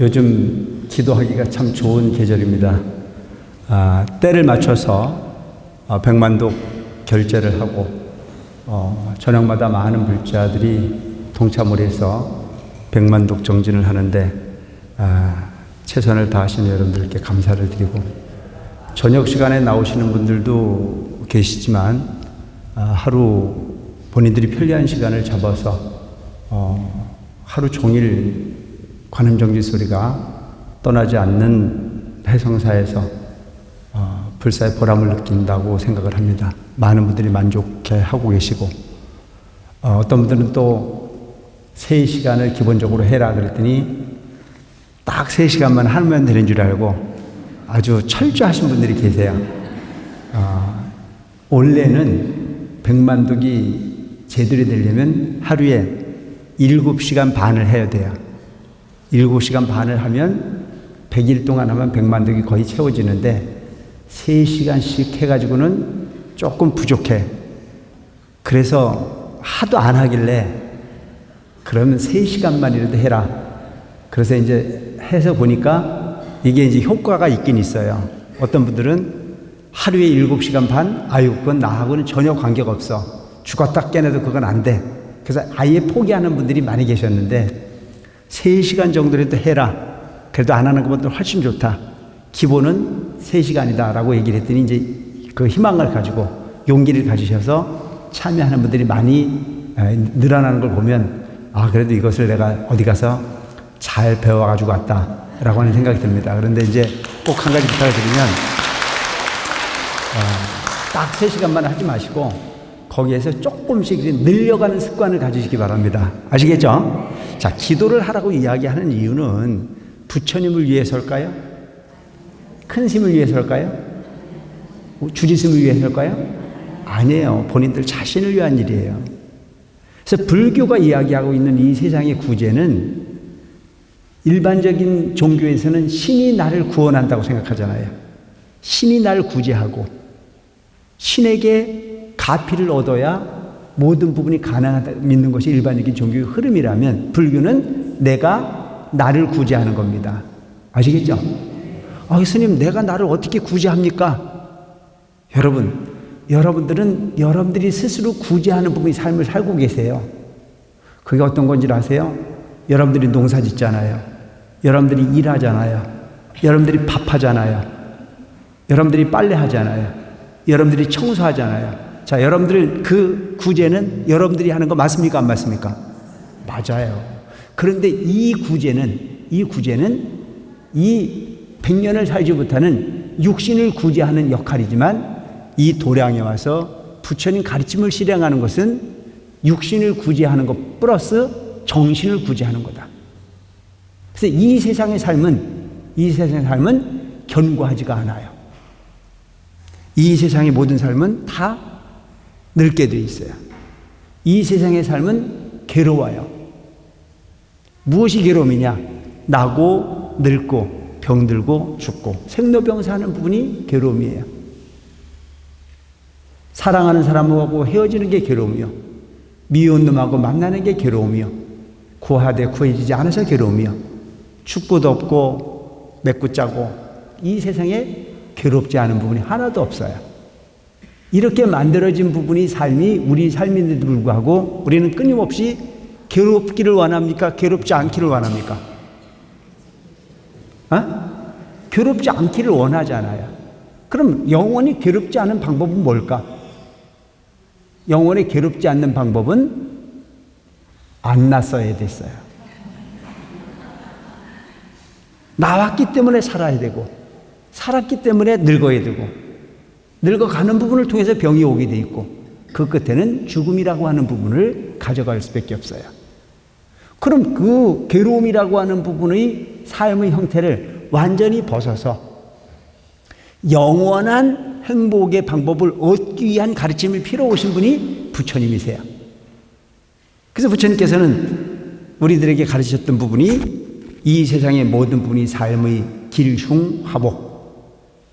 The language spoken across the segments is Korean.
요즘 기도하기가 참 좋은 계절입니다. 때를 맞춰서 백만독 결제를 하고 저녁마다 많은 불자들이 동참을 해서 백만독 정진을 하는데 최선을 다하시는 여러분들께 감사를 드리고, 저녁 시간에 나오시는 분들도 계시지만 하루 본인들이 편리한 시간을 잡아서 하루 종일 관음정지 소리가 떠나지 않는 해성사에서 불사의 보람을 느낀다고 생각을 합니다. 많은 분들이 만족해 하고 계시고, 어떤 분들은 또 3시간을 기본적으로 해라 그랬더니 딱 3시간만 하면 되는 줄 알고 아주 철저하신 분들이 계세요. 원래는 백만독이 제대로 되려면 하루에 7시간 반을 해야 돼요. 7시간 반을 하면 100일 동안 하면 백만독이 거의 채워지는데 3시간씩 해가지고는 조금 부족해. 그래서 하도 안 하길래 그러면 3시간만이라도 해라. 그래서 이제 해서 보니까 이게 이제 효과가 있긴 있어요. 어떤 분들은 하루에 7시간 반? 아유, 그건 나하고는 전혀 관계가 없어. 죽었다 깨내도 그건 안 돼. 그래서 아예 포기하는 분들이 많이 계셨는데 3시간 정도라도 해라. 그래도 안 하는 것보다 훨씬 좋다. 기본은 3시간이다 라고 얘기를 했더니 이제 그 희망을 가지고 용기를 가지셔서 참여하는 분들이 많이 늘어나는 걸 보면 그래도 이것을 내가 어디 가서 잘 배워가지고 왔다 라고 하는 생각이 듭니다. 그런데 이제 꼭 한 가지 부탁을 드리면 딱 3시간만 하지 마시고 거기에서 조금씩 늘려가는 습관을 가지시기 바랍니다. 아시겠죠? 자, 기도를 하라고 이야기하는 이유는 부처님을 위해서일까요? 큰 스님을 위해서일까요? 주지스님을 위해서일까요? 아니에요. 본인들 자신을 위한 일이에요. 그래서 불교가 이야기하고 있는 이 세상의 구제는 일반적인 종교에서는 신이 나를 구원한다고 생각하잖아요. 신이 나를 구제하고 신에게 가피를 얻어야 모든 부분이 가능하다 믿는 것이 일반적인 종교의 흐름이라면, 불교는 내가 나를 구제하는 겁니다. 아시겠죠? 스님, 내가 나를 어떻게 구제합니까? 여러분들은 여러분들이 스스로 구제하는 부분의 삶을 살고 계세요. 그게 어떤 건지 아세요? 여러분들이 농사 짓잖아요. 여러분들이 일하잖아요. 여러분들이 밥하잖아요. 여러분들이 빨래하잖아요. 여러분들이 청소하잖아요. 자, 여러분들 그 구제는 여러분들이 하는 거 맞습니까? 안 맞습니까? 맞아요. 그런데 이 구제는 이 100년을 살지 못하는 육신을 구제하는 역할이지만, 이 도량에 와서 부처님 가르침을 실행하는 것은 육신을 구제하는 것 플러스 정신을 구제하는 거다. 그래서 이 세상의 삶은 견고하지가 않아요. 이 세상의 모든 삶은 다 늙게 되어 있어요. 이 세상의 삶은 괴로워요. 무엇이 괴로움이냐? 나고 늙고 병들고 죽고 생로병사 하는 부분이 괴로움이에요. 사랑하는 사람하고 헤어지는 게 괴로움이요. 미운 놈하고 만나는 게 괴로움이요. 구하되 구해지지 않아서 괴로움이요. 축구도 없고 맺고 짜고 이 세상에 괴롭지 않은 부분이 하나도 없어요. 이렇게 만들어진 부분이 우리 삶인데도 불구하고 우리는 끊임없이 괴롭기를 원합니까? 괴롭지 않기를 원합니까? 괴롭지 않기를 원하잖아요. 그럼 영원히 괴롭지 않은 방법은 뭘까? 영원히 괴롭지 않는 방법은 안 났어야 됐어요. 나왔기 때문에 살아야 되고, 살았기 때문에 늙어야 되고, 늙어가는 부분을 통해서 병이 오게 돼 있고, 그 끝에는 죽음이라고 하는 부분을 가져갈 수밖에 없어요. 그럼 그 괴로움이라고 하는 부분의 삶의 형태를 완전히 벗어서 영원한 행복의 방법을 얻기 위한 가르침을 필요 오신 분이 부처님이세요. 그래서 부처님께서는 우리들에게 가르치셨던 부분이 이 세상의 모든 부분이 삶의 길흉화복,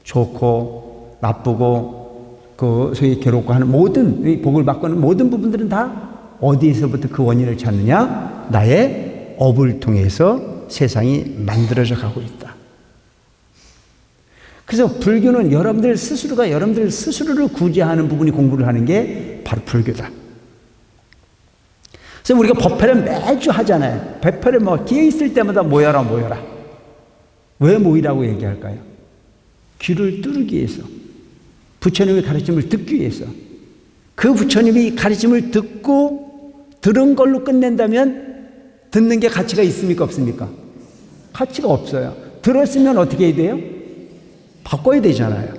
좋고 나쁘고 그 소위 괴롭고 하는 모든 복을 받고 하는 모든 부분들은 다 어디에서부터 그 원인을 찾느냐? 나의 업을 통해서 세상이 만들어져 가고 있다. 그래서 불교는 여러분들 스스로를 구제하는 부분이 공부를 하는 게 바로 불교다. 그래서 우리가 법회를 매주 하잖아요. 법회를 기회 있을 때마다 모여라. 왜 모이라고 얘기할까요? 귀를 뚫기 위해서. 부처님의 가르침을 듣기 위해서. 그 부처님이 가르침을 듣고 들은 걸로 끝낸다면 듣는 게 가치가 있습니까? 없습니까? 가치가 없어요. 들었으면 어떻게 해야 돼요? 바꿔야 되잖아요.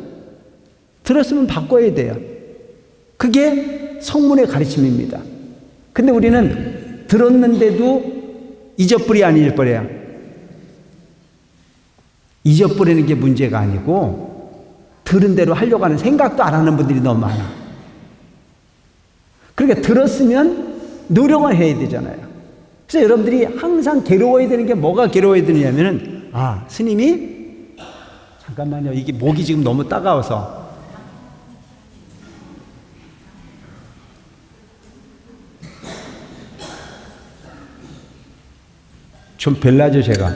들었으면 바꿔야 돼요. 그게 성문의 가르침입니다. 근데 우리는 들었는데도 잊어버리 안 잊어버려요? 잊어버리는 게 문제가 아니고 들은 대로 하려고 하는 생각도 안 하는 분들이 너무 많아. 그러니까 들었으면 노력을 해야 되잖아요. 그래서 여러분들이 항상 괴로워야 되는 게 뭐가 괴로워야 되느냐면은 스님이 잠깐만요. 이게 목이 지금 너무 따가워서. 좀 별나죠, 제가.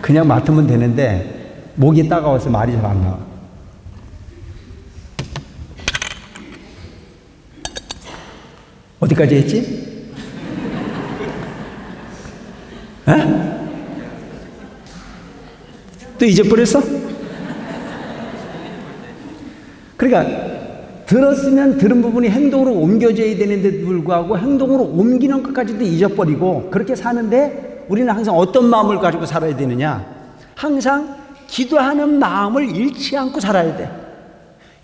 그냥 맡으면 되는데 목이 따가워서 말이 잘 안 나와. 어디까지 했지? 에? 또 잊어버렸어? 그러니까 들었으면 들은 부분이 행동으로 옮겨져야 되는데도 불구하고 행동으로 옮기는 것까지도 잊어버리고 그렇게 사는데 우리는 항상 어떤 마음을 가지고 살아야 되느냐? 항상 기도하는 마음을 잃지 않고 살아야 돼.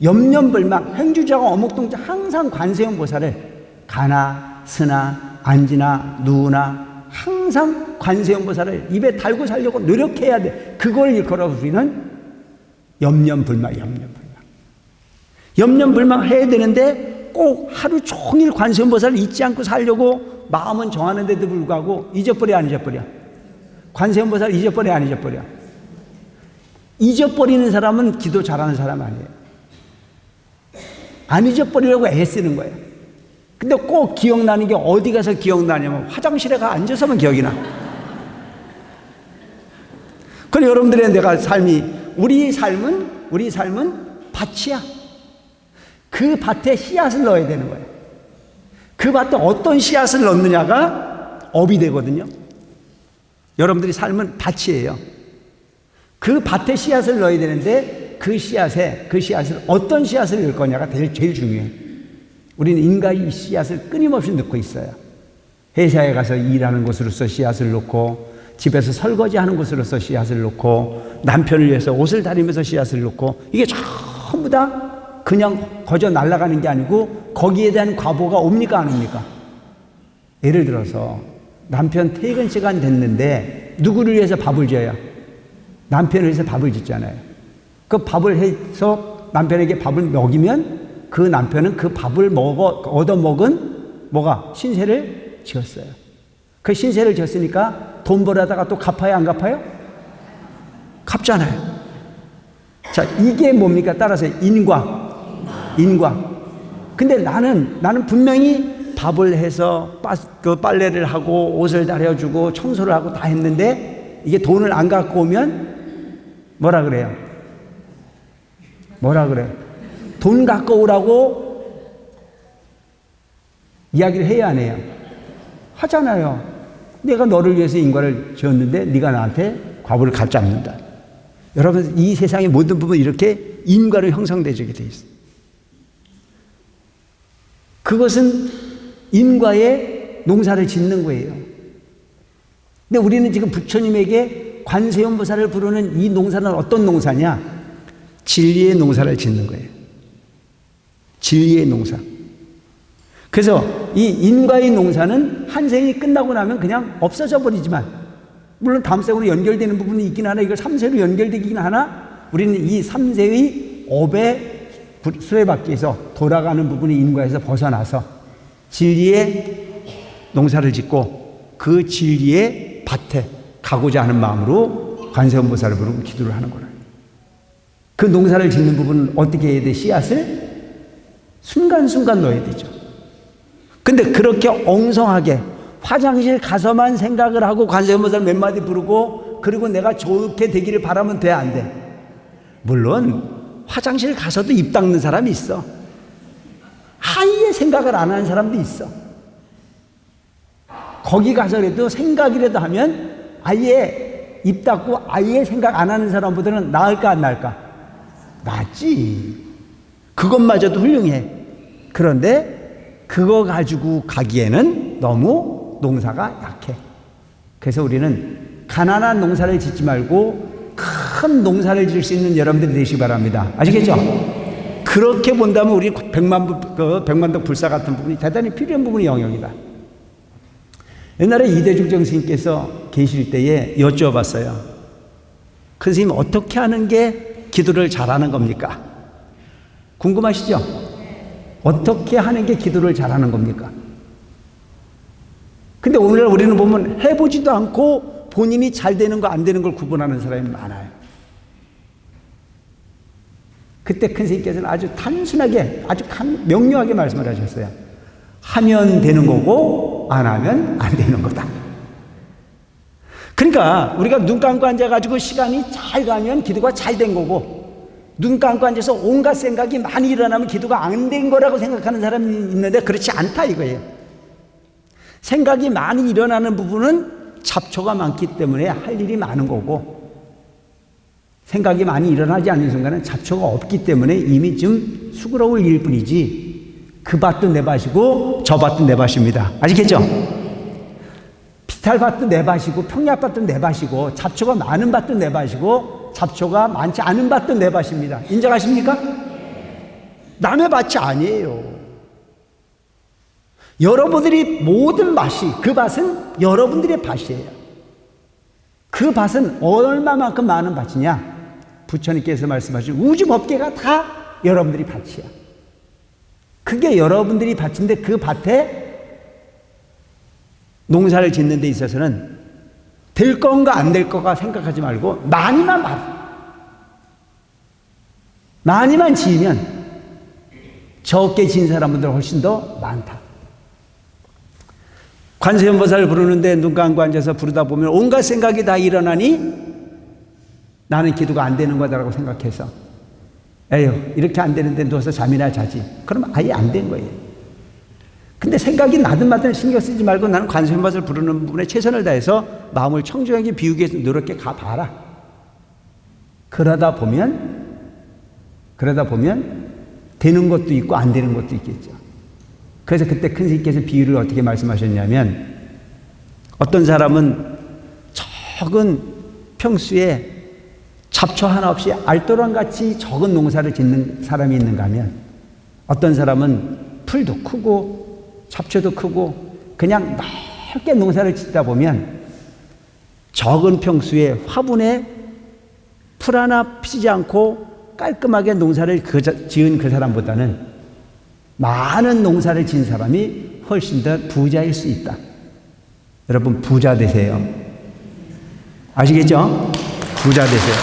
염려불망, 행주자가 어묵동자 항상 관세음 보살을 가나 스나 앉으나 누우나 항상 관세음 보살을 입에 달고 살려고 노력해야 돼. 그걸 일컬어 우리는 염려불망. 염려불망 해야 되는데 꼭 하루 종일 관세음 보살을 잊지 않고 살려고 마음은 정하는데도 불구하고 잊어버려 안 잊어버려? 관세음 보살 잊어버려 안 잊어버려? 잊어버리는 사람은 기도 잘하는 사람 아니에요. 안 잊어버리려고 애쓰는 거예요. 근데 꼭 기억나는 게 어디 가서 기억나냐면 화장실에 가 앉아서만 기억이 나. 그럼 여러분들의 우리 삶은 밭이야. 그 밭에 씨앗을 넣어야 되는 거예요. 그 밭에 어떤 씨앗을 넣느냐가 업이 되거든요. 여러분들이 삶은 밭이에요. 그 밭에 씨앗을 넣어야 되는데 그 씨앗을 어떤 씨앗을 넣을 거냐가 제일 중요해요. 우리는 인간이 씨앗을 끊임없이 넣고 있어요. 회사에 가서 일하는 곳으로서 씨앗을 넣고 집에서 설거지하는 곳으로서 씨앗을 넣고 남편을 위해서 옷을 다리면서 씨앗을 넣고 이게 전부 다 그냥 거저 날아가는 게 아니고 거기에 대한 과보가 옵니까 안 옵니까? 예를 들어서 남편 퇴근 시간 됐는데 누구를 위해서 밥을 줘요? 남편을 위해서 밥을 짓잖아요. 그 밥을 해서 남편에게 밥을 먹이면 그 남편은 그 밥을 얻어먹은 신세를 지었어요. 그 신세를 지었으니까 돈 벌어다가 또 갚아요 안 갚아요? 갚잖아요. 자, 이게 뭡니까? 따라서 인과. 근데 나는 분명히 밥을 해서 빨래를 하고 옷을 다려주고 청소를 하고 다 했는데 이게 돈을 안 갖고 오면 뭐라 그래요? 돈 갖고 오라고 이야기를 해야 안 해요? 하잖아요. 내가 너를 위해서 인과를 지었는데 네가 나한테 과보를 갖지 않는다. 여러분, 이 세상의 모든 부분이 이렇게 인과로 형성되게 돼 있어요. 그것은 인과의 농사를 짓는 거예요. 근데 우리는 지금 부처님에게 관세음보살을 부르는 이 농사는 어떤 농사냐? 진리의 농사를 짓는 거예요. 진리의 농사. 그래서 이 인과의 농사는 한 생이 끝나고 나면 그냥 없어져 버리지만, 물론 다음 생으로 연결되는 부분이 있긴 하나, 이걸 3세로 연결되긴 하나, 우리는 이 3세의 업의 수레바퀴에서 돌아가는 부분이 인과에서 벗어나서 진리의 농사를 짓고 그 진리의 밭에 가고자 하는 마음으로 관세음보살을 부르고 기도를 하는 거예요. 그 농사를 짓는 부분은 어떻게 해야 돼? 씨앗을 순간순간 넣어야 되죠. 근데 그렇게 엉성하게 화장실 가서만 생각을 하고 관세음보살 몇 마디 부르고 그리고 내가 좋게 되기를 바라면 돼, 안 돼? 물론 화장실 가서도 입 닦는 사람이 있어. 아예 생각을 안 하는 사람도 있어. 거기 가서라도 생각이라도 하면 아예 입 닫고 아예 생각 안 하는 사람보다는 나을까 안 나을까? 낫지. 그것마저도 훌륭해. 그런데 그거 가지고 가기에는 너무 농사가 약해. 그래서 우리는 가난한 농사를 짓지 말고 큰 농사를 지을 수 있는 여러분들이 되시기 바랍니다. 아시겠죠? 그렇게 본다면 우리 백만덕 불사 같은 부분이 대단히 필요한 부분이 영역이다. 옛날에 이대중 정스님께서 계실 때에 여쭈어봤어요. 큰 스님, 어떻게 하는 게 기도를 잘하는 겁니까? 궁금하시죠? 어떻게 하는 게 기도를 잘하는 겁니까? 근데 오늘날 우리는 보면 해보지도 않고 본인이 잘 되는 거 안 되는 걸 구분하는 사람이 많아요. 그때 큰 스님께서는 아주 단순하게 아주 명료하게 말씀을 하셨어요. 하면 되는 거고 안 하면 안 되는 거다. 그러니까 우리가 눈 감고 앉아가지고 시간이 잘 가면 기도가 잘 된 거고, 눈 감고 앉아서 온갖 생각이 많이 일어나면 기도가 안 된 거라고 생각하는 사람이 있는데 그렇지 않다 이거예요. 생각이 많이 일어나는 부분은 잡초가 많기 때문에 할 일이 많은 거고, 생각이 많이 일어나지 않는 순간은 잡초가 없기 때문에 이미 좀 수그러울 일 뿐이지, 그 밭도 내 밭이고 저 밭도 내 밭입니다. 아시겠죠? 비탈밭도 내 밭이고 평야밭도 내 밭이고, 잡초가 많은 밭도 내 밭이고 잡초가 많지 않은 밭도 내 밭입니다. 인정하십니까? 남의 밭이 아니에요. 여러분들이 모든 밭이, 그 밭은 여러분들의 밭이에요. 그 밭은 얼마만큼 많은 밭이냐? 부처님께서 말씀하신 우주 법계가 다 여러분들이 밭이야. 그게 여러분들이 밭인데 그 밭에 농사를 짓는 데 있어서는 될 건가 안 될 건가 생각하지 말고 많이만 지으면 적게 지은 사람들 훨씬 더 많다. 관세음보살을 부르는데 눈 감고 앉아서 부르다 보면 온갖 생각이 다 일어나니 나는 기도가 안 되는 거다라고 생각해서 에휴 이렇게 안 되는데 누워서 잠이나 자지. 그러면 아예 안 된 거예요. 근데 생각이 나든 말든 신경 쓰지 말고 나는 관세음보살을 부르는 부분에 최선을 다해서 마음을 청정하게 비우기 위해서 노력해 가봐라. 그러다 보면 되는 것도 있고 안 되는 것도 있겠죠. 그래서 그때 큰 스님께서 비유를 어떻게 말씀하셨냐면, 어떤 사람은 적은 평수에 잡초 하나 없이 알토란같이 적은 농사를 짓는 사람이 있는가 하면, 어떤 사람은 풀도 크고 잡초도 크고 그냥 넓게 농사를 짓다 보면 적은 평수에 화분에 풀 하나 피지 않고 깔끔하게 농사를 지은 그 사람보다는 많은 농사를 지은 사람이 훨씬 더 부자일 수 있다. 여러분 부자 되세요. 아시겠죠? 부자 되세요.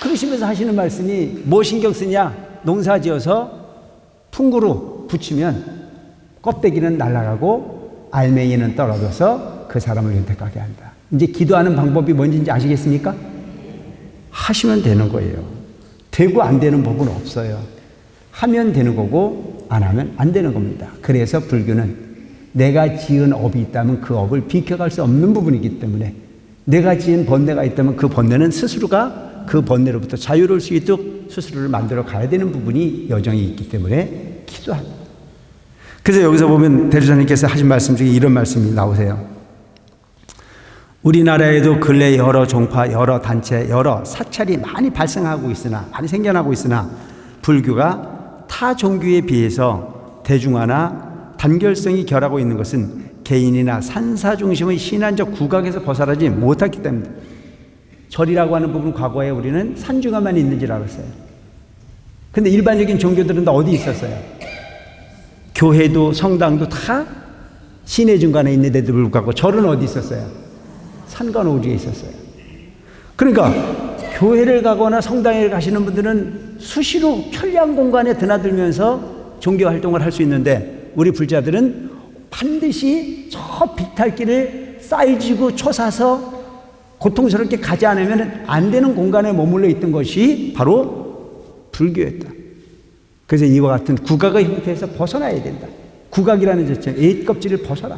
그러시면서 하시는 말씀이 뭐 신경 쓰냐? 농사 지어서 풍구로 붙이면 껍데기는 날아가고 알맹이는 떨어져서 그 사람을 윤택하게 한다. 이제 기도하는 방법이 뭔지 아시겠습니까? 하시면 되는 거예요. 되고 안 되는 법은 없어요. 하면 되는 거고 안 하면 안 되는 겁니다. 그래서 불교는 내가 지은 업이 있다면 그 업을 비켜갈 수 없는 부분이기 때문에, 내가 지은 번뇌가 있다면 그 번뇌는 스스로가 그 번뇌로부터 자유로울 수 있도록 스스로를 만들어 가야 되는 부분이 여정이 있기 때문에 기도합니다. 그래서 여기서 보면 대주자님께서 하신 말씀 중에 이런 말씀이 나오세요. 우리나라에도 근래 여러 종파, 여러 단체, 여러 사찰이 많이 발생하고 있으나, 많이 생겨나고 있으나 불교가 타 종교에 비해서 대중화나 단결성이 결하고 있는 것은 개인이나 산사 중심의 신앙적 국악에서 벗어나지 못했기 때문입니다. 절이라고 하는 부분 과거에 우리는 산중화만 있는 줄 알았어요. 근데 일반적인 종교들은 다 어디 있었어요? 교회도 성당도 다 시내 중간에 있는 데도 불구하고 절은 어디 있었어요? 산간 오지에 있었어요. 그러니까 교회를 가거나 성당에 가시는 분들은 수시로 편리한 공간에 드나들면서 종교 활동을 할 수 있는데 우리 불자들은 반드시 저 비탈길을 쌓이지고 쳐사서 고통스럽게 가지 않으면 안 되는 공간에 머물러 있던 것이 바로 불교였다. 그래서 이와 같은 국악의 형태에서 벗어나야 된다. 국악이라는 자체, 옛껍질을 벗어라.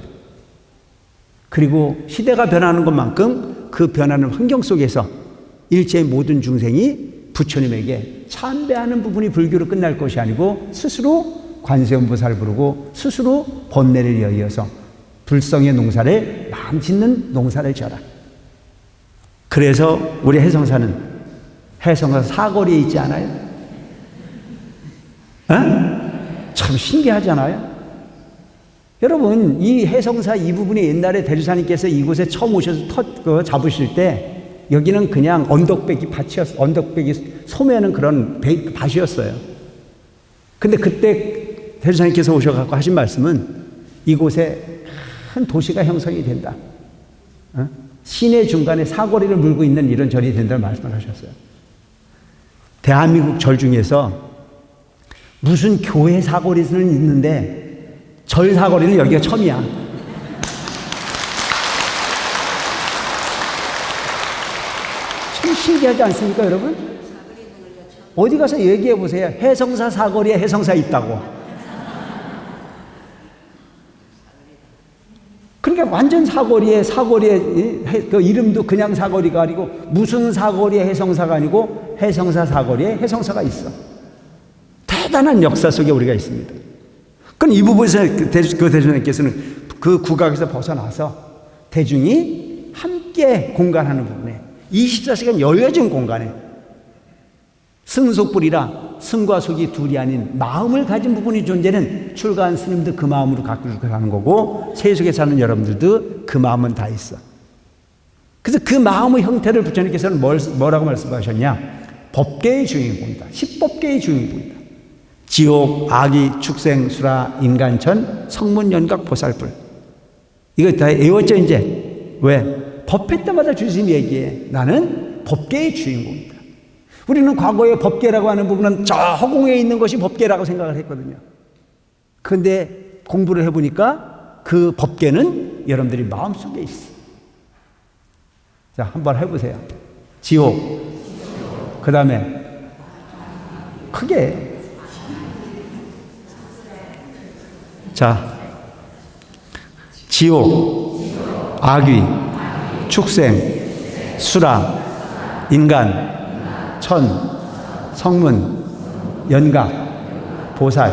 그리고 시대가 변하는 것만큼 그 변하는 환경 속에서 일체의 모든 중생이 부처님에게 참배하는 부분이 불교로 끝날 것이 아니고 스스로 관세음보살을 부르고 스스로 번뇌를 이어서 불성의 농사를 마음 짓는 농사를 지어라. 그래서 우리 해성사는 해성사 사거리에 있지 않아요? 참 신기하잖아요. 여러분, 이 해성사 이 부분이 옛날에 대주사님께서 이곳에 처음 오셔서 잡으실 때 여기는 그냥 언덕배기 밭이었어요. 언덕배기 소매는 그런 밭이었어요. 근데 그때 대주사님께서 오셔서 하신 말씀은 이곳에 큰 도시가 형성이 된다. 시내 중간에 사거리를 물고 있는 이런 절이 된다는 말씀을 하셨어요. 대한민국 절 중에서 무슨 교회 사거리는 있는데 절 사거리는 여기가 처음이야. 참 신기하지 않습니까, 여러분? 어디 가서 얘기해 보세요. 해성사 사거리에 해성사 있다고. 그러니까 완전 사거리에 그 이름도 그냥 사거리가 아니고 무슨 사거리에 해성사가 아니고 해성사 사거리에 해성사가 있어. 대단한 역사 속에 우리가 있습니다. 그럼 이 부분에서 그 대주님께서는 그 국악에서 벗어나서 대중이 함께 공간하는 부분에 24시간 열려진 공간에 승속불이라 승과 속이 둘이 아닌 마음을 가진 부분이 존재는 출가한 스님도 그 마음으로 갖고 가는 거고 세속에 사는 여러분들도 그 마음은 다 있어. 그래서 그 마음의 형태를 부처님께서는 뭐라고 말씀하셨냐? 법계의 주인공이다. 10법계의 주인공이다. 지옥, 악이, 축생, 수라, 인간천, 성문, 연각, 보살불. 이거 다 외웠죠 이제. 왜? 법회 때마다 주님이 얘기해. 나는 법계의 주인공이다. 우리는 과거에 법계라고 하는 부분은 저 허공에 있는 것이 법계라고 생각을 했거든요. 그런데 공부를 해보니까 그 법계는 여러분들이 마음속에 있어. 자, 한번 해보세요. 지옥. 그 다음에 크게. 자, 지옥, 악귀, 축생, 수라, 인간, 천, 성문, 연각, 보살,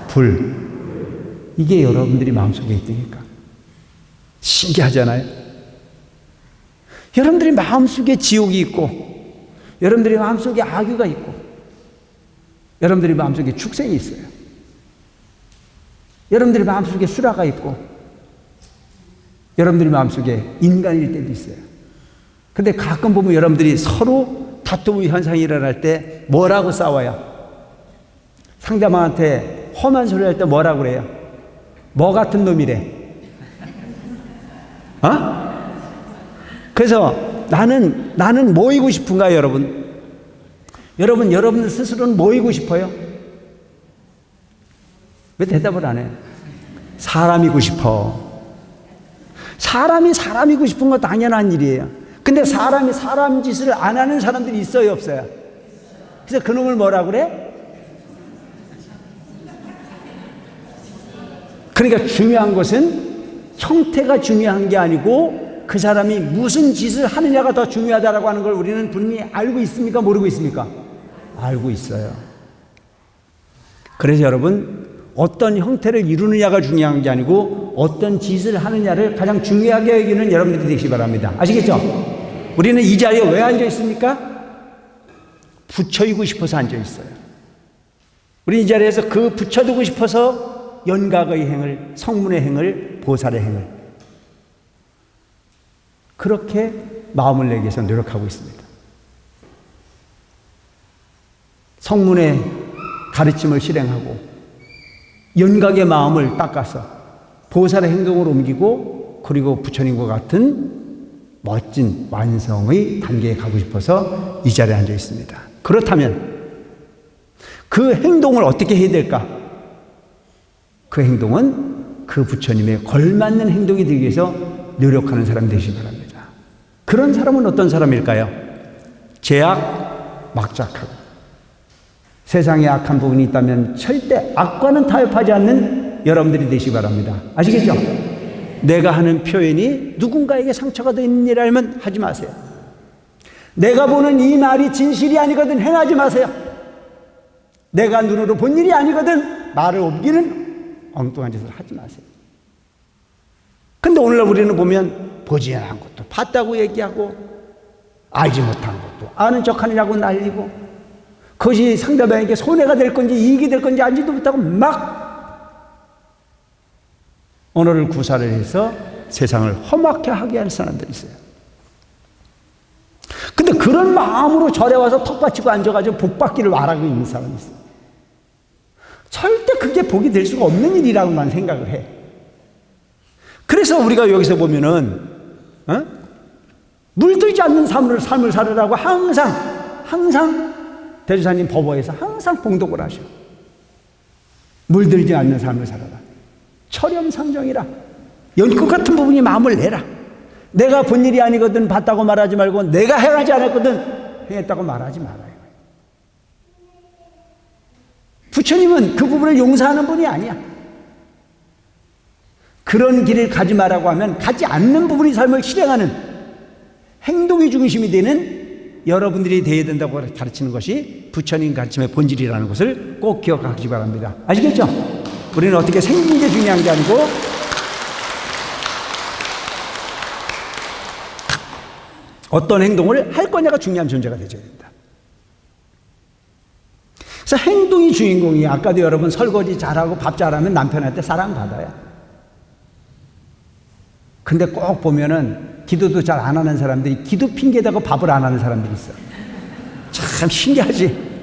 불. 이게 여러분들이 마음속에 있다니까. 신기하잖아요. 여러분들이 마음속에 지옥이 있고 여러분들이 마음속에 악귀가 있고 여러분들이 마음속에 축생이 있어요. 여러분들이 마음속에 수라가 있고 여러분들이 마음속에 인간일 때도 있어요. 근데 가끔 보면 여러분들이 서로 다툼의 현상이 일어날 때 뭐라고 싸워요? 상대방한테 험한 소리 할 때 뭐라고 그래요? 뭐 같은 놈이래. 그래서 나는 뭐이고 싶은가요, 여러분? 여러분 스스로는 뭐이고 싶어요? 왜 대답을 안 해요? 사람이고 싶어. 사람이고 싶은 건 당연한 일이에요. 근데 사람이 사람 짓을 안 하는 사람들이 있어요, 없어요? 그래서 그놈을 뭐라 그래? 그러니까 중요한 것은 형태가 중요한 게 아니고 그 사람이 무슨 짓을 하느냐가 더 중요하다라고 하는 걸 우리는 분명히 알고 있습니까? 모르고 있습니까? 알고 있어요. 그래서 여러분, 어떤 형태를 이루느냐가 중요한 게 아니고 어떤 짓을 하느냐를 가장 중요하게 여기는 여러분들이 되시기 바랍니다. 아시겠죠? 우리는 이 자리에 왜 앉아 있습니까? 부처이고 싶어서 앉아 있어요. 우리 이 자리에서 그 부처되고 싶어서 연각의 행을, 성문의 행을, 보살의 행을 그렇게 마음을 내기 위해서 노력하고 있습니다. 성문의 가르침을 실행하고 연각의 마음을 닦아서 보살의 행동을 옮기고 그리고 부처님과 같은 멋진 완성의 단계에 가고 싶어서 이 자리에 앉아 있습니다. 그렇다면 그 행동을 어떻게 해야 될까? 그 행동은 그 부처님에 걸맞는 행동이 되기 위해서 노력하는 사람 되시기 바랍니다. 그런 사람은 어떤 사람일까요? 제약 막작하고 세상에 악한 부분이 있다면 절대 악과는 타협하지 않는 여러분들이 되시기 바랍니다. 아시겠죠? 내가 하는 표현이 누군가에게 상처가 되는 일 알면 하지 마세요. 내가 보는 이 말이 진실이 아니거든 행하지 마세요. 내가 눈으로 본 일이 아니거든 말을 옮기는 엉뚱한 짓을 하지 마세요. 근데 오늘날 우리는 보면 보지 않은 것도 봤다고 얘기하고 알지 못한 것도 아는 척하느냐고 날리고 그것이 상대방에게 손해가 될 건지 이익이 될 건지 알지도 못하고 막 언어를 구사를 해서 세상을 험악해 하게 하는 사람들이 있어요. 근데 그런 마음으로 절에 와서 턱 받치고 앉아가지고 복 받기를 말하고 있는 사람이 있어요. 절대 그게 복이 될 수가 없는 일이라고 난 생각을 해. 그래서 우리가 여기서 보면은 물들지 않는 삶을 살으라고 항상 대주사님 법어에서 항상 봉독을 하셔. 물들지 않는 삶을 살아라. 철염상정이라. 연꽃 같은 부분이 마음을 내라. 내가 본 일이 아니거든 봤다고 말하지 말고 내가 행하지 않았거든 행했다고 말하지 말아요. 부처님은 그 부분을 용서하는 분이 아니야. 그런 길을 가지 말라고 하면 가지 않는 부분이 삶을 실행하는 행동이 중심이 되는 여러분들이 되어야 된다고 가르치는 것이 부처님 가르침의 본질이라는 것을 꼭 기억하시기 바랍니다. 아시겠죠? 우리는 어떻게 생긴 게 중요한 게 아니고 어떤 행동을 할 거냐가 중요한 존재가 되어야 된다. 그래서 행동이 주인공이야. 아까도 여러분 설거지 잘하고 밥 잘하면 남편한테 사랑받아요. 근데 꼭 보면은 기도도 잘 안 하는 사람들이 기도 핑계대고 밥을 안 하는 사람들이 있어. 참 신기하지?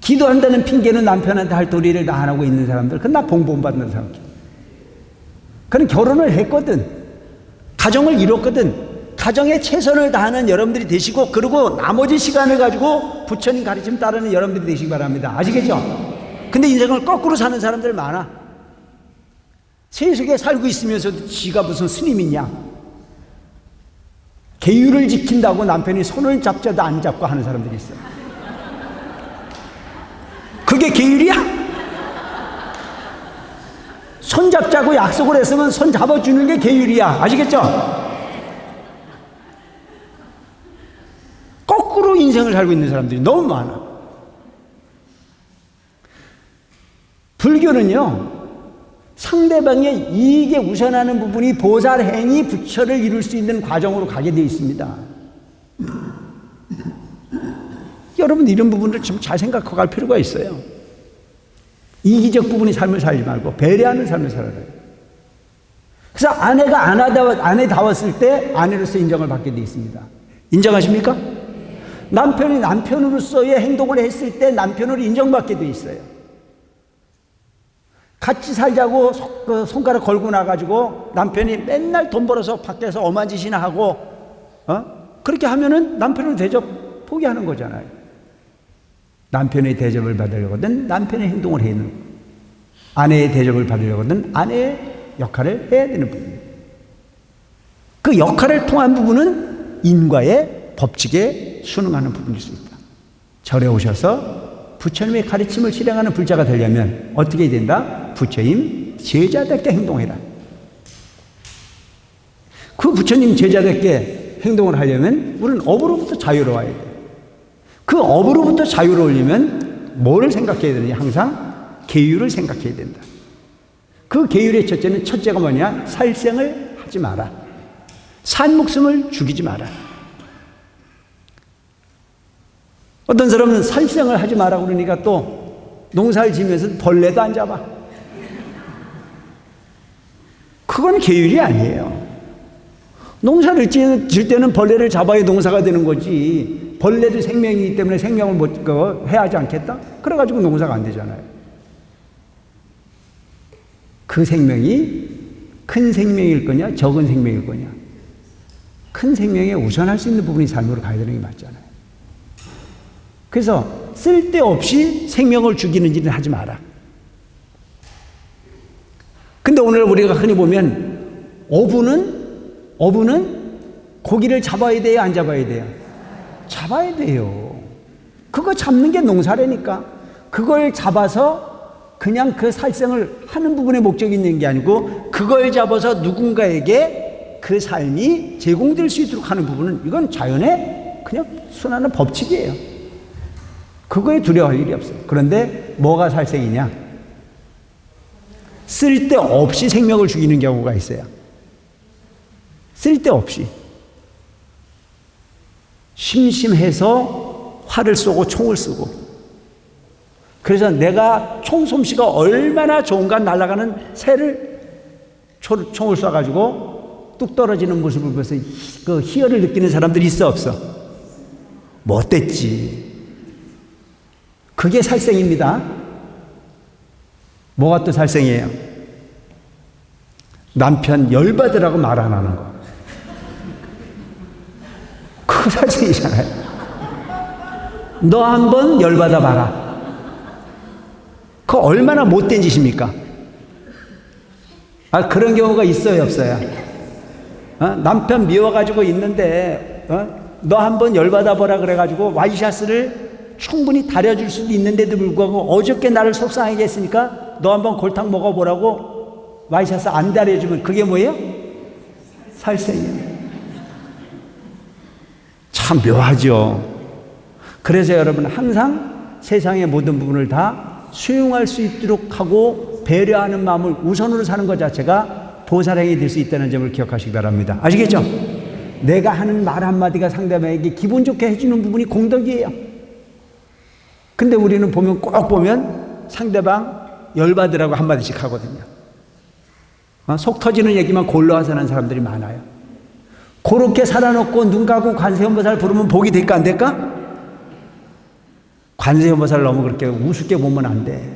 기도한다는 핑계는 남편한테 할 도리를 다 안 하고 있는 사람들, 그건 나 봉본 받는 사람. 그는 결혼을 했거든. 가정을 이뤘거든. 가정에 최선을 다하는 여러분들이 되시고, 그리고 나머지 시간을 가지고 부처님 가르침 따르는 여러분들이 되시기 바랍니다. 아시겠죠? 근데 인생을 거꾸로 사는 사람들 많아. 세속에 살고 있으면서도 지가 무슨 스님이냐. 계율을 지킨다고 남편이 손을 잡자도 안 잡고 하는 사람들이 있어. 그게 계율이야? 손 잡자고 약속을 했으면 손 잡아주는 게 계율이야. 아시겠죠? 거꾸로 인생을 살고 있는 사람들이 너무 많아. 불교는요, 상대방의 이익에 우선하는 부분이 보살행위 부처를 이룰 수 있는 과정으로 가게 되어 있습니다. 여러분 이런 부분을 좀 잘 생각하고 갈 필요가 있어요. 이기적 부분이 삶을 살지 말고 배려하는 삶을 살아야 돼요. 그래서 아내가 아내다웠을 때 아내로서 인정을 받게 되어 있습니다. 인정하십니까? 남편이 남편으로서의 행동을 했을 때 남편으로 인정받게 되어 있어요. 같이 살자고 손가락 걸고 나가지고 남편이 맨날 돈 벌어서 밖에서 엄한 짓이나 하고 그렇게 하면은 남편을 대접 포기하는 거잖아요. 남편의 대접을 받으려거든 남편의 행동을 해야 되는 거예요. 아내의 대접을 받으려거든 아내의 역할을 해야 되는 부분이에요. 그 역할을 통한 부분은 인과의 법칙에 순응하는 부분일 수 있다. 절에 오셔서 부처님의 가르침을 실행하는 불자가 되려면 어떻게 해야 된다? 부처님 제자답게 행동해라. 그 부처님 제자답게 행동을 하려면 우리는 업으로부터 자유로워야 돼요. 그 업으로부터 자유로우려면 뭐를 생각해야 되느냐? 항상 계율을 생각해야 된다. 그 계율의 첫째가 뭐냐? 살생을 하지 마라. 산 목숨을 죽이지 마라. 어떤 사람은 살생을 하지 마라 그러니까 또 농사를 지면서 벌레도 안 잡아. 그건 계율이 아니에요. 농사를 지을 때는 벌레를 잡아야 농사가 되는 거지. 벌레도 생명이기 때문에 생명을 못 해야 하지 않겠다? 그래가지고 농사가 안 되잖아요. 그 생명이 큰 생명일 거냐, 적은 생명일 거냐. 큰 생명에 우선할 수 있는 부분이 삶으로 가야 되는 게 맞잖아요. 그래서 쓸데없이 생명을 죽이는 일은 하지 마라. 근데 오늘 우리가 흔히 보면 어부는 고기를 잡아야 돼요, 안 잡아야 돼요? 잡아야 돼요. 그거 잡는 게 농사라니까. 그걸 잡아서 그냥 그 살생을 하는 부분에 목적이 있는 게 아니고 그걸 잡아서 누군가에게 그 삶이 제공될 수 있도록 하는 부분은 이건 자연의 그냥 순환한 법칙이에요. 그거에 두려워할 일이 없어요. 그런데 뭐가 살생이냐? 쓸데없이 생명을 죽이는 경우가 있어요. 쓸데없이. 심심해서 활을 쏘고 총을 쓰고. 그래서 내가 총 솜씨가 얼마나 좋은가 날아가는 새를 총을 쏴가지고 뚝 떨어지는 모습을 보면서 그 희열을 느끼는 사람들이 있어 없어? 못됐지. 그게 살생입니다. 뭐가 또 살생이에요? 남편 열받으라고 말 안 하는 거. 그거 살생이잖아요. 너 한번 열받아 봐라. 그거 얼마나 못된 짓입니까? 그런 경우가 있어요, 없어요? 남편 미워가지고 있는데, 너 한번 열받아 보라 그래가지고 와이셔츠를 충분히 다려줄 수도 있는데도 불구하고 어저께 나를 속상하게 했으니까 너 한번 골탕 먹어보라고 와이셔츠 안 다려주면 그게 뭐예요? 살생이에요. 참 묘하죠. 그래서 여러분 항상 세상의 모든 부분을 다 수용할 수 있도록 하고 배려하는 마음을 우선으로 사는 것 자체가 보살행이 될 수 있다는 점을 기억하시기 바랍니다. 아시겠죠? 내가 하는 말 한마디가 상대방에게 기분 좋게 해주는 부분이 공덕이에요. 근데 우리는 꼭 보면 상대방 열받으라고 한마디씩 하거든요. 속 터지는 얘기만 골라서 하는 사람들이 많아요. 그렇게 살아놓고 눈 감고 관세음보살 부르면 복이 될까 안 될까? 관세음보살 너무 그렇게 우습게 보면 안 돼.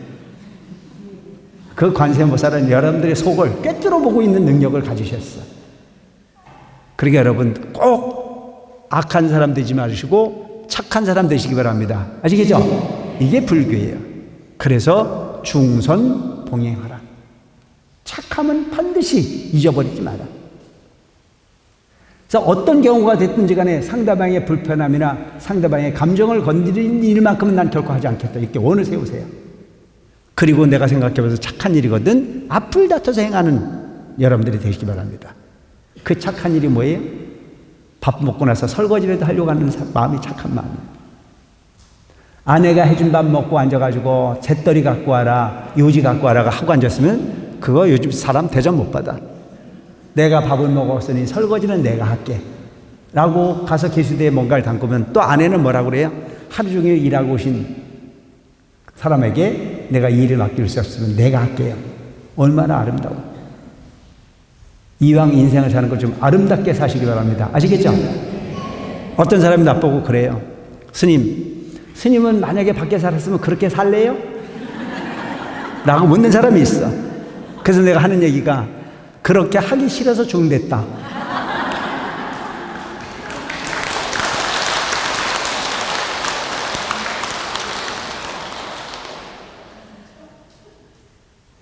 그 관세음보살은 여러분들의 속을 꿰뚫어 보고 있는 능력을 가지셨어. 그러니까 여러분 꼭 악한 사람 되지 마시고 착한 사람 되시기 바랍니다. 아시겠죠? 이게 불교예요. 그래서 중선 봉행하라. 착함은 반드시 잊어버리지 마라. 그래서 어떤 경우가 됐든지 간에 상대방의 불편함이나 상대방의 감정을 건드리는 일만큼은 난 결코 하지 않겠다. 이렇게 원을 세우세요. 그리고 내가 생각해봐서 착한 일이거든 앞을 다퉈서 행하는 여러분들이 되시기 바랍니다. 그 착한 일이 뭐예요? 밥 먹고 나서 설거지라도 하려고 하는 마음이 착한 마음이에요. 아내가 해준 밥 먹고 앉아가지고 잿더리 갖고 와라, 요지 갖고 와라 하고 앉았으면 그거 요즘 사람 대접 못 받아. 내가 밥을 먹었으니 설거지는 내가 할게 라고 가서 계수대에 뭔가를 담그면 또 아내는 뭐라고 그래요? 하루 종일 일하고 오신 사람에게 내가 일을 맡길 수 없으면 내가 할게요. 얼마나 아름다워. 이왕 인생을 사는 걸 좀 아름답게 사시기 바랍니다. 아시겠죠? 어떤 사람이 나보고 그래요. 스님은 만약에 밖에 살았으면 그렇게 살래요? 라고 묻는 사람이 있어. 그래서 내가 하는 얘기가 그렇게 하기 싫어서 중됐다.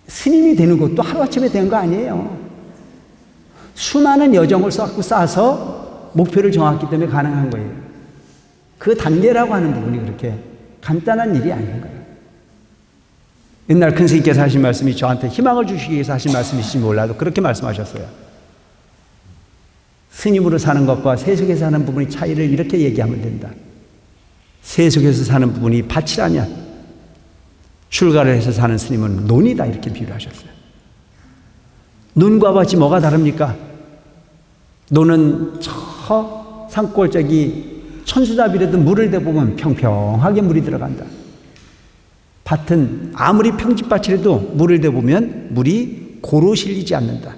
스님이 되는 것도 하루아침에 된 거 아니에요. 수많은 여정을 쌓아서 목표를 정했기 때문에 가능한 거예요. 그 단계라고 하는 부분이 그렇게 간단한 일이 아닌 거예요. 옛날 큰 스님께서 하신 말씀이 저한테 희망을 주시기 위해서 하신 말씀이실지 몰라도 그렇게 말씀하셨어요. 스님으로 사는 것과 세속에서 사는 부분의 차이를 이렇게 얘기하면 된다. 세속에서 사는 부분이 밭이라면 출가를 해서 사는 스님은 논이다 이렇게 비유를 하셨어요. 논과 밭이 뭐가 다릅니까? 논은 저 산골 저기 천수답이라도 물을 대보면 평평하게 물이 들어간다. 밭은 아무리 평지밭이라도 물을 대보면 물이 고루 실리지 않는다.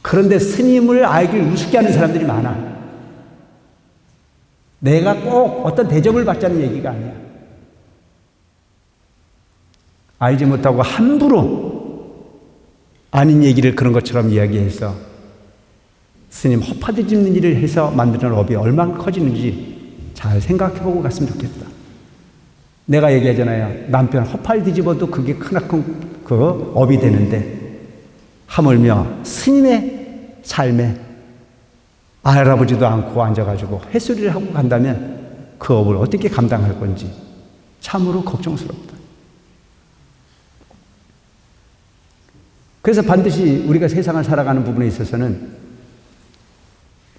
그런데 스님을 알기를 우습게 하는 사람들이 많아. 내가 꼭 어떤 대접을 받자는 얘기가 아니야. 알지 못하고 함부로 아닌 얘기를 그런 것처럼 이야기해서 스님 허파디 짚는 일을 해서 만드는 업이 얼마나 커지는지 잘 생각해보고 갔으면 좋겠다. 내가 얘기하잖아요. 남편 허팔 뒤집어도 그게 크나큰 그 업이 되는데 하물며 스님의 삶에 알아보지도 않고 앉아가지고 햇소리를 하고 간다면 그 업을 어떻게 감당할 건지 참으로 걱정스럽다. 그래서 반드시 우리가 세상을 살아가는 부분에 있어서는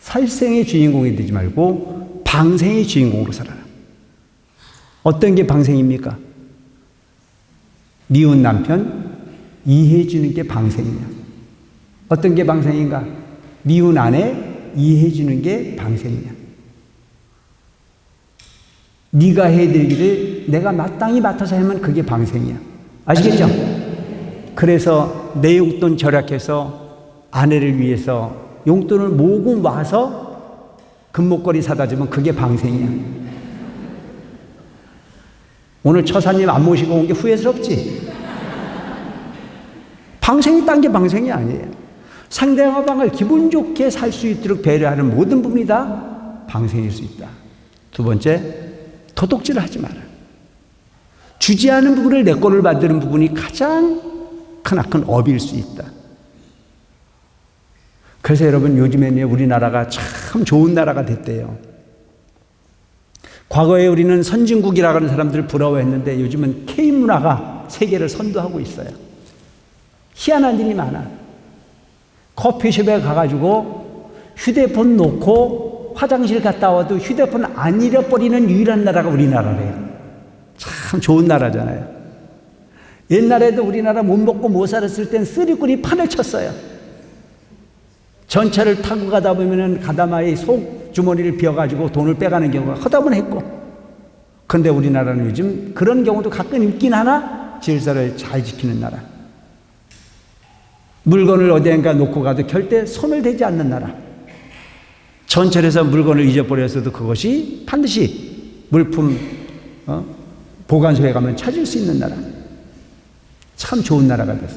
살생의 주인공이 되지 말고 방생의 주인공으로 살아라. 어떤 게 방생입니까? 미운 남편 이해해 주는 게 방생이냐? 어떤 게 방생인가? 미운 아내 이해해 주는 게 방생이냐? 네가 해드리기를 내가 마땅히 맡아서 하면 그게 방생이야. 아시겠죠? 그래서 내 용돈 절약해서 아내를 위해서 용돈을 모금 와서 금목걸이 사다 주면 그게 방생이야. 오늘 처사님 안 모시고 온 게 후회스럽지? 방생이 딴 게 방생이 아니에요. 상대방을 기분 좋게 살 수 있도록 배려하는 모든 부분이 다 방생일 수 있다. 두 번째, 도둑질을 하지 마라. 주지 않은 부분을 내 거를 만드는 부분이 가장 크나큰 업일 수 있다. 그래서 여러분 요즘에는 우리나라가 참 좋은 나라가 됐대요. 과거에 우리는 선진국이라고 하는 사람들을 부러워했는데 요즘은 K문화가 세계를 선도하고 있어요. 희한한 일이 많아. 커피숍에 가가지고 휴대폰 놓고 화장실 갔다 와도 휴대폰 안 잃어버리는 유일한 나라가 우리나라래요. 참 좋은 나라잖아요. 옛날에도 우리나라 못 먹고 못 살았을 땐 쓰리꾼이 판을 쳤어요. 전철을 타고 가다 보면은 가다마이 속 주머니를 비워가지고 돈을 빼가는 경우가 허다분했고, 그런데 우리나라는 요즘 그런 경우도 가끔 있긴 하나 질서를 잘 지키는 나라. 물건을 어디엔가 놓고 가도 절대 손을 대지 않는 나라. 전철에서 물건을 잊어버렸어도 그것이 반드시 물품 보관소에 가면 찾을 수 있는 나라. 참 좋은 나라가 됐어.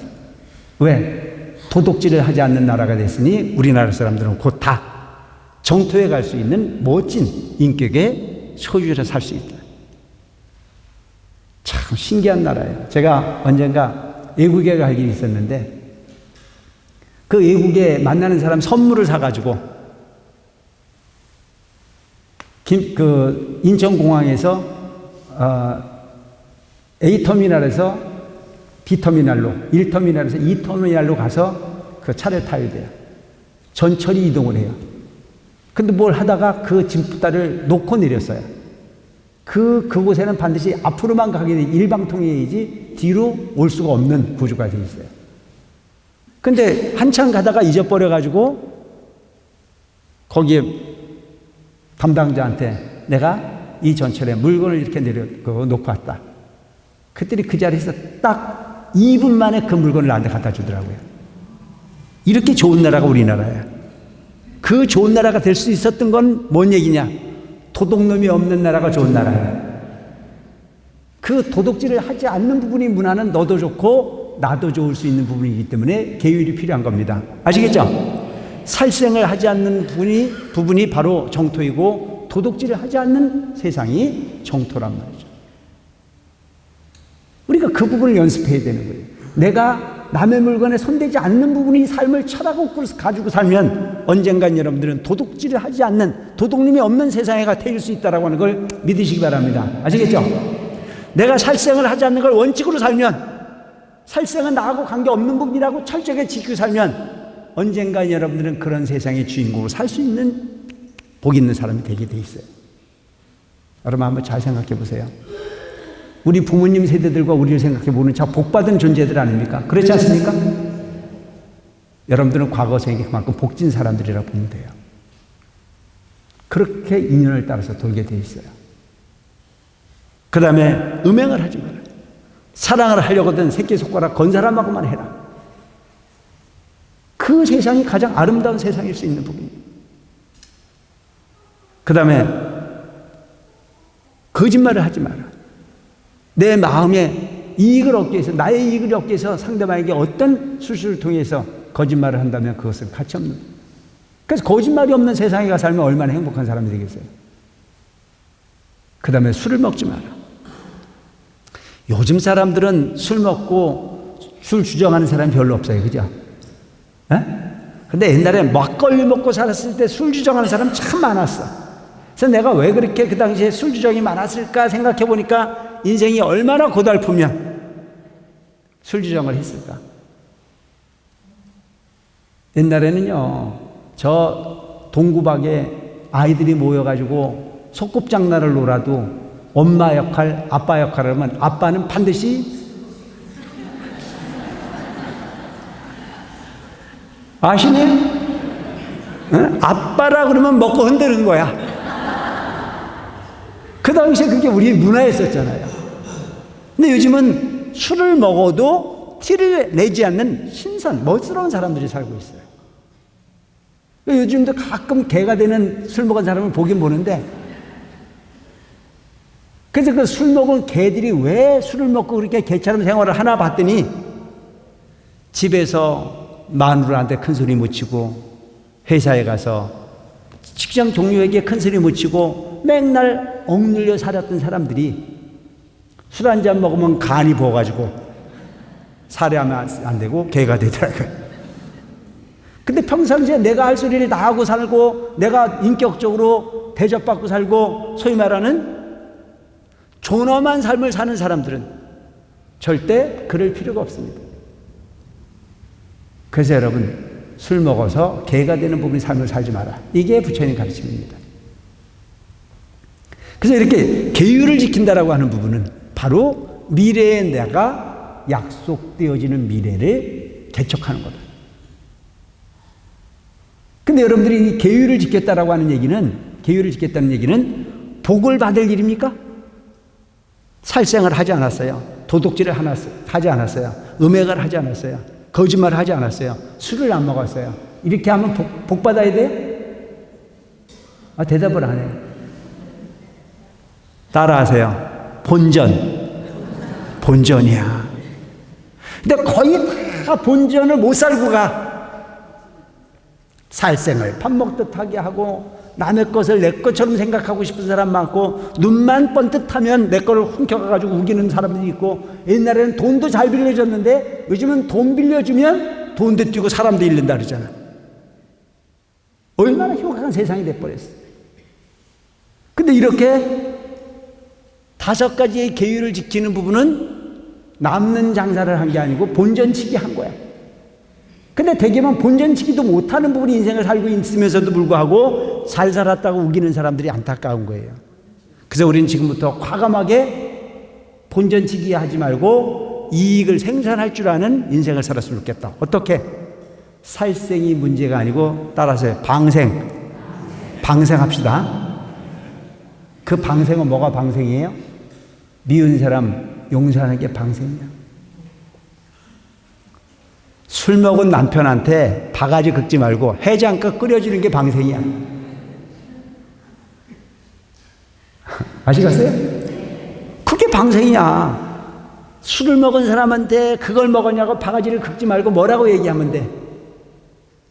왜? 도둑질을 하지 않는 나라가 됐으니 우리나라 사람들은 곧 다 정토에 갈 수 있는 멋진 인격의 소유자로 살 수 있다. 참 신기한 나라예요. 제가 언젠가 외국에 갈 일이 있었는데 그 외국에 만나는 사람 선물을 사가지고 인천공항에서 A터미널에서 B터미널로, 1터미널에서 2터미널로 가서 그 차를 타야 돼요. 전철이 이동을 해요. 근데 뭘 하다가 그 짐부따를 놓고 내렸어요. 그곳에는 반드시 앞으로만 가게 돼 일방통행이지 뒤로 올 수가 없는 구조가 되어 있어요. 근데 한참 가다가 잊어버려가지고 거기에 담당자한테 내가 이 전철에 물건을 이렇게 놓고 왔다. 그랬더니 그 자리에서 딱 2분 만에 그 물건을 나한테 갖다 주더라고요. 이렇게 좋은 나라가 우리나라예요. 그 좋은 나라가 될 수 있었던 건 뭔 얘기냐? 도둑놈이 없는 나라가 좋은 나라예요. 그 도둑질을 하지 않는 부분이 문화는 너도 좋고 나도 좋을 수 있는 부분이기 때문에 계율이 필요한 겁니다. 아시겠죠? 살생을 하지 않는 부분이 바로 정토이고 도둑질을 하지 않는 세상이 정토란 말이죠. 우리가 그 부분을 연습해야 되는 거예요. 내가 남의 물건에 손대지 않는 부분이 삶을 철학으로 가지고 살면 언젠간 여러분들은 도둑질을 하지 않는 도둑님이 없는 세상에 태일 수 있다고 하는 걸 믿으시기 바랍니다. 아시겠죠? 내가 살생을 하지 않는 걸 원칙으로 살면 살생은 나하고 관계없는 부분이라고 철저하게 지키고 살면 언젠간 여러분들은 그런 세상의 주인공으로 살 수 있는 복 있는 사람이 되게 돼 있어요. 여러분 한번 잘 생각해 보세요. 우리 부모님 세대들과 우리를 생각해 보면 참 복받은 존재들 아닙니까? 그렇지 않습니까? 여러분들은 과거 생에 그만큼 복진 사람들이라고 보면 돼요. 그렇게 인연을 따라서 돌게 돼 있어요. 그 다음에 음행을 하지 마라. 사랑을 하려거든 새끼손가락 건 사람하고만 해라. 그 세상이 가장 아름다운 세상일 수 있는 부분이에요. 그 다음에 거짓말을 하지 마라. 내 마음에 이익을 얻기 위해서, 나의 이익을 얻기 위해서 상대방에게 어떤 수술을 통해서 거짓말을 한다면 그것은 가치 없는. 그래서 거짓말이 없는 세상에 가 살면 얼마나 행복한 사람이 되겠어요. 그 다음에 술을 먹지 마라. 요즘 사람들은 술 먹고 술 주정하는 사람이 별로 없어요. 그죠? 에? 근데 옛날에 막걸리 먹고 살았을 때 술 주정하는 사람 참 많았어. 그래서 내가 왜 그렇게 그 당시에 술 주정이 많았을까 생각해 보니까 인생이 얼마나 고달프면 술 주정을 했을까. 옛날에는요, 저 동구박에 아이들이 모여가지고 소꿉장난을 놀아도 엄마 역할, 아빠 역할을 하면 아빠는 반드시 아시니? 응? 아빠라 그러면 먹고 흔드는 거야. 그 당시에 그게 우리 문화였었잖아요. 근데 요즘은 술을 먹어도 티를 내지 않는 멋스러운 사람들이 살고 있어요. 요즘도 가끔 개가 되는 술 먹은 사람을 보긴 보는데, 그래서 그 술 먹은 개들이 왜 술을 먹고 그렇게 개처럼 생활을 하나 봤더니 집에서 마누라한테 큰 소리 못 치고 회사에 가서 직장 동료에게 큰 소리 못 치고 맨날 억눌려 살았던 사람들이 술 한 잔 먹으면 간이 부어가지고 살해하면 안 되고 개가 되더라고요. 근데 평상시에 내가 할 소리를 다 하고 살고 내가 인격적으로 대접받고 살고 소위 말하는 존엄한 삶을 사는 사람들은 절대 그럴 필요가 없습니다. 그래서 여러분, 술 먹어서 개가 되는 부분의 삶을 살지 마라. 이게 부처님 가르침입니다. 그래서 이렇게 계율을 지킨다라고 하는 부분은 바로 미래에 내가 약속되어지는 미래를 개척하는 거다. 근데 여러분들이 이 계율을 지켰다라고 하는 얘기는, 계율을 지켰다는 얘기는 복을 받을 일입니까? 살생을 하지 않았어요. 도둑질을 하지 않았어요. 음행을 하지 않았어요. 거짓말을 하지 않았어요. 술을 안 먹었어요. 이렇게 하면 복 받아야 돼요? 대답을 안 해요. 따라하세요. 본전이야. 근데 거의 다 본전을 못 살고 가. 살생을 밥 먹듯 하게 하고 남의 것을 내 것처럼 생각하고 싶은 사람 많고 눈만 번뜩하면 내 거를 훔쳐가가지고 우기는 사람들이 있고 옛날에는 돈도 잘 빌려줬는데 요즘은 돈 빌려주면 돈도 뛰고 사람도 잃는다 그러잖아. 얼마나 흉악한 세상이 돼버렸어. 근데 이렇게 5가지의 계율을 지키는 부분은 남는 장사를 한 게 아니고 본전치기 한 거야. 근데 대개만 본전치기도 못하는 부분이 인생을 살고 있으면서도 불구하고 잘 살았다고 우기는 사람들이 안타까운 거예요. 그래서 우리는 지금부터 과감하게 본전치기 하지 말고 이익을 생산할 줄 아는 인생을 살았으면 좋겠다. 어떻게? 살생이 문제가 아니고 따라서 방생합시다. 그 방생은 뭐가 방생이에요? 미운 사람 용서하는 게 방생이야. 술 먹은 남편한테 바가지 긁지 말고 해장국 끓여주는 게 방생이야. 아시겠어요? 그게 방생이야. 술을 먹은 사람한테 그걸 먹었냐고 바가지를 긁지 말고 뭐라고 얘기하면 돼?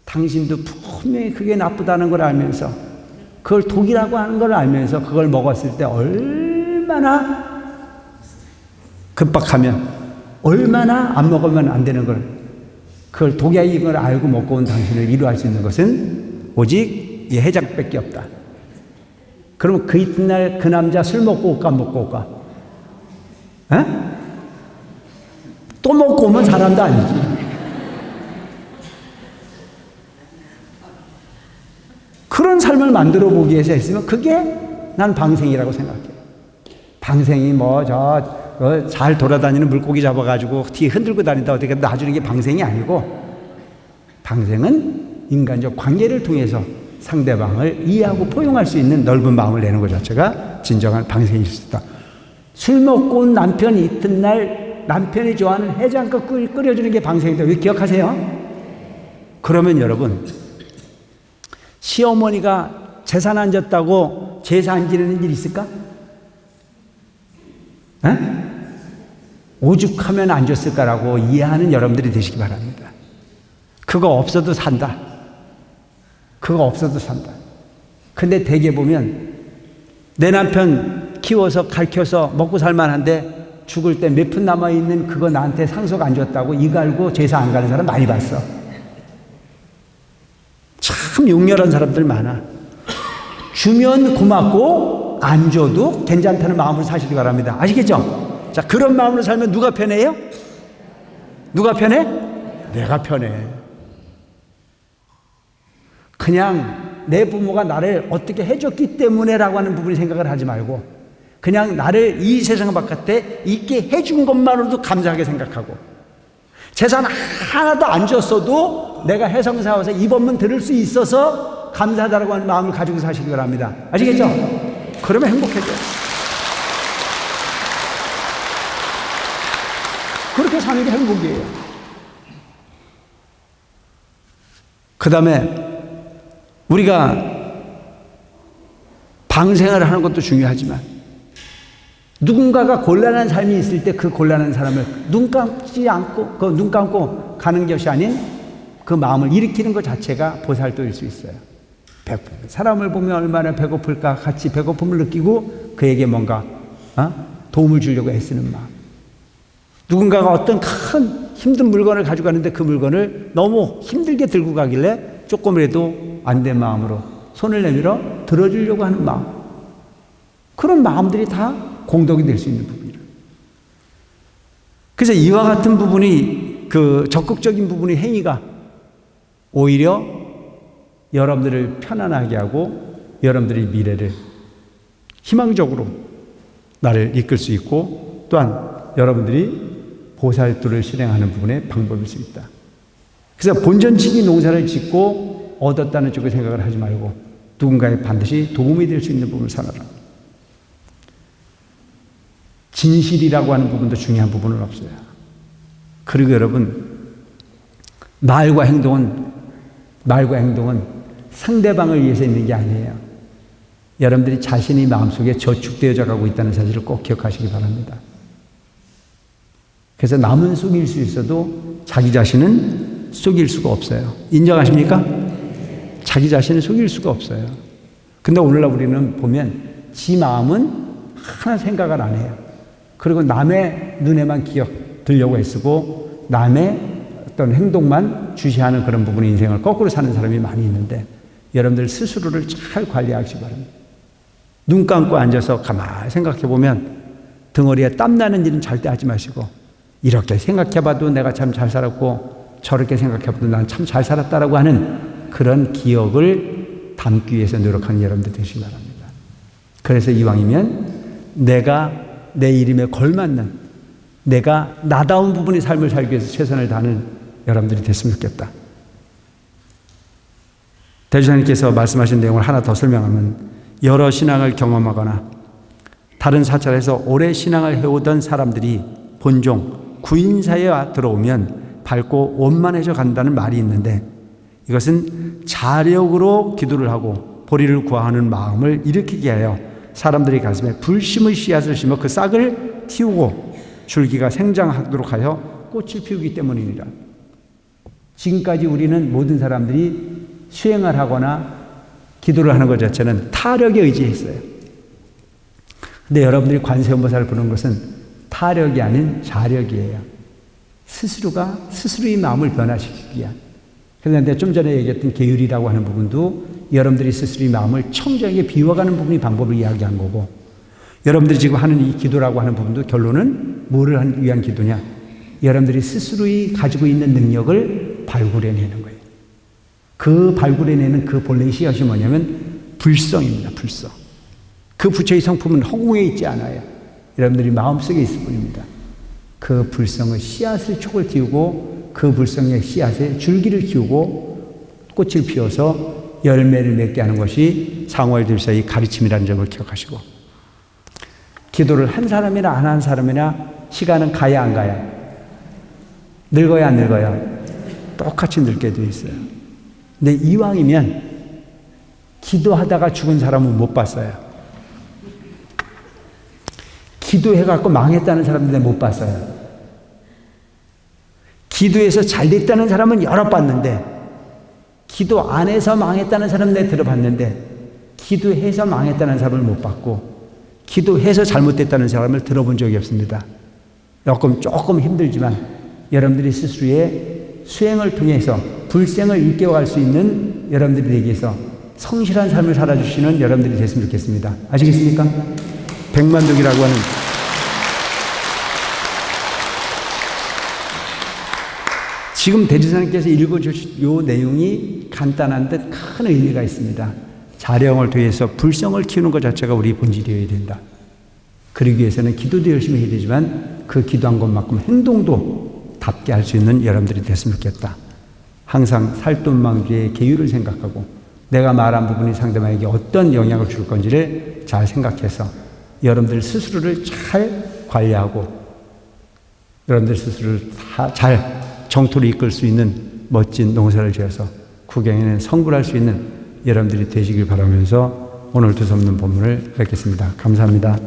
당신도 분명히 그게 나쁘다는 걸 알면서 그걸 독이라고 하는 걸 알면서 그걸 먹었을 때 얼마나 급박하면 얼마나 안 먹으면 안 되는 걸 그걸 독약인 걸 알고 먹고 온 당신을 위로할 수 있는 것은 오직 이 해장밖에 없다. 그럼 그 이튿날 그 남자 술 먹고 올까 안 먹고 올까? 에? 또 먹고 오면 사람도 아니지. 그런 삶을 만들어 보기 위해서 했으면 그게 난 방생이라고 생각해. 방생이 잘 돌아다니는 물고기 잡아가지고 뒤에 흔들고 다닌다 어떻게 놔주는 게 방생이 아니고, 방생은 인간적 관계를 통해서 상대방을 이해하고 포용할 수 있는 넓은 마음을 내는 것 자체가 진정한 방생일 수 있다. 술 먹고 온 남편이 이튿날 남편이 좋아하는 해장국 끓여주는 게 방생이다. 왜 기억하세요? 그러면 여러분, 시어머니가 재산 안 졌다고 제사 안 지내는 일 있을까? 에? 오죽하면 안 줬을까라고 이해하는 여러분들이 되시기 바랍니다. 그거 없어도 산다. 그거 없어도 산다. 근데 대개 보면 내 남편 키워서 가르쳐서 먹고 살만한데 죽을 때 몇 푼 남아있는 그거 나한테 상속 안 줬다고 이거 알고 제사 안 가는 사람 많이 봤어. 참 용렬한 사람들 많아. 주면 고맙고 안 줘도 괜찮다는 마음으로 사시기 바랍니다. 아시겠죠? 자, 그런 마음으로 살면 누가 편해요? 누가 편해? 내가 편해. 그냥 내 부모가 나를 어떻게 해줬기 때문에라고 하는 부분이 생각을 하지 말고 그냥 나를 이 세상 바깥에 있게 해준 것만으로도 감사하게 생각하고 재산 하나도 안 줬어도 내가 해성사 와서 이 법문 들을 수 있어서 감사하다라고 하는 마음을 가지고 사시기 바랍니다. 아시겠죠? 그러면 행복해져요. 그렇게 사는 게 행복이에요. 그 다음에 우리가 방생을 하는 것도 중요하지만 누군가가 곤란한 삶이 있을 때 그 곤란한 사람을 눈 감고 가는 것이 아닌 그 마음을 일으키는 것 자체가 보살도일 수 있어요. 사람을 보면 얼마나 배고플까 같이 배고픔을 느끼고 그에게 뭔가 도움을 주려고 애쓰는 마음. 누군가가 어떤 큰 힘든 물건을 가지고 가는데 그 물건을 너무 힘들게 들고 가길래 조금이라도 안 된 마음으로 손을 내밀어 들어주려고 하는 마음. 그런 마음들이 다 공덕이 될 수 있는 부분이에요. 그래서 이와 같은 부분이 그 적극적인 부분의 행위가 오히려 여러분들을 편안하게 하고 여러분들의 미래를 희망적으로 나를 이끌 수 있고 또한 여러분들이 보살도를 실행하는 부분의 방법일 수 있다. 그래서 본전치기 농사를 짓고 얻었다는 쪽에 생각을 하지 말고 누군가에 반드시 도움이 될 수 있는 부분을 살아라. 진실이라고 하는 부분도 중요한 부분은 없어요. 그리고 여러분 말과 행동은 상대방을 위해서 있는 게 아니에요. 여러분들이 자신이 마음속에 저축되어져 가고 있다는 사실을 꼭 기억하시기 바랍니다. 그래서 남은 속일 수 있어도 자기 자신은 속일 수가 없어요. 인정하십니까? 자기 자신을 속일 수가 없어요. 근데 오늘날 우리는 보면 지 마음은 하나 생각을 안 해요. 그리고 남의 눈에만 들려고 애쓰고 남의 어떤 행동만 주시하는 그런 부분의 인생을 거꾸로 사는 사람이 많이 있는데 여러분들 스스로를 잘 관리하시기 바랍니다. 눈 감고 앉아서 가만히 생각해 보면 등허리에 땀 나는 일은 절대 하지 마시고 이렇게 생각해 봐도 내가 참 잘 살았고 저렇게 생각해 봐도 난 참 잘 살았다라고 하는 그런 기억을 담기 위해서 노력하는 여러분들 되시기 바랍니다. 그래서 이왕이면 내가 내 이름에 걸맞는 내가 나다운 부분의 삶을 살기 위해서 최선을 다하는 여러분들이 됐으면 좋겠다. 대주사님께서 말씀하신 내용을 하나 더 설명하면 여러 신앙을 경험하거나 다른 사찰에서 오래 신앙을 해오던 사람들이 본종 구인사에 들어오면 밝고 원만해져 간다는 말이 있는데 이것은 자력으로 기도를 하고 보리를 구하는 마음을 일으키게 하여 사람들의 가슴에 불심의 씨앗을 심어 그 싹을 틔우고 줄기가 생장하도록 하여 꽃을 피우기 때문이니라. 지금까지 우리는 모든 사람들이 수행을 하거나 기도를 하는 것 자체는 타력에 의지했어요. 근데 여러분들이 관세음보살을 부르는 것은 타력이 아닌 자력이에요. 스스로가 스스로의 마음을 변화시키기 위한. 그런데 좀 전에 얘기했던 계율이라고 하는 부분도 여러분들이 스스로의 마음을 청정하게 비워가는 부분이 방법을 이야기한 거고 여러분들이 지금 하는 이 기도라고 하는 부분도 결론은 뭐를 위한 기도냐? 여러분들이 스스로의 가지고 있는 능력을 발굴해내는 거예요. 그 발굴해내는 그 본래의 씨앗이 뭐냐면 불성입니다. 불성. 그 부처의 성품은 허공에 있지 않아요. 여러분들이 마음속에 있을 뿐입니다. 그 불성의 씨앗을 촉을 틔우고 그 불성의 씨앗에 줄기를 키우고 꽃을 피워서 열매를 맺게 하는 것이 상월들사의 가르침이라는 점을 기억하시고 기도를 한 사람이나 안 한 사람이나 시간은 가야 안 가야? 늙어야 안 늙어야? 똑같이 늙게 되어 있어요. 근데 이왕이면 기도하다가 죽은 사람은 못 봤어요. 기도해갖고 망했다는 사람들 못 봤어요. 기도해서 잘 됐다는 사람은 여러 봤는데 기도 안 해서 망했다는 사람 내가 들어봤는데 기도해서 망했다는 사람을 못 봤고 기도해서 잘못됐다는 사람을 들어본 적이 없습니다. 조금 힘들지만 여러분들이 스스로의 수행을 통해서 불생을 일깨워갈 수 있는 여러분들이 되기 위해서 성실한 삶을 살아주시는 여러분들이 됐으면 좋겠습니다. 아시겠습니까? 백만독이라고 하는 지금 대지사님께서 읽어주신 이 내용이 간단한 듯 큰 의미가 있습니다. 자령을 통해서 불성을 키우는 것 자체가 우리 본질이어야 된다. 그러기 위해서는 기도도 열심히 해야 되지만 그 기도한 것만큼 행동도 답게 할 수 있는 여러분들이 됐으면 좋겠다. 항상 살돈망주의 계율을 생각하고 내가 말한 부분이 상대방에게 어떤 영향을 줄 건지를 잘 생각해서 여러분들 스스로를 잘 관리하고 여러분들 스스로를 잘 정토를 이끌 수 있는 멋진 농사를 지어서 국영에는 성불할 수 있는 여러분들이 되시길 바라면서 오늘 두서없는 본문을 뵙겠습니다. 감사합니다.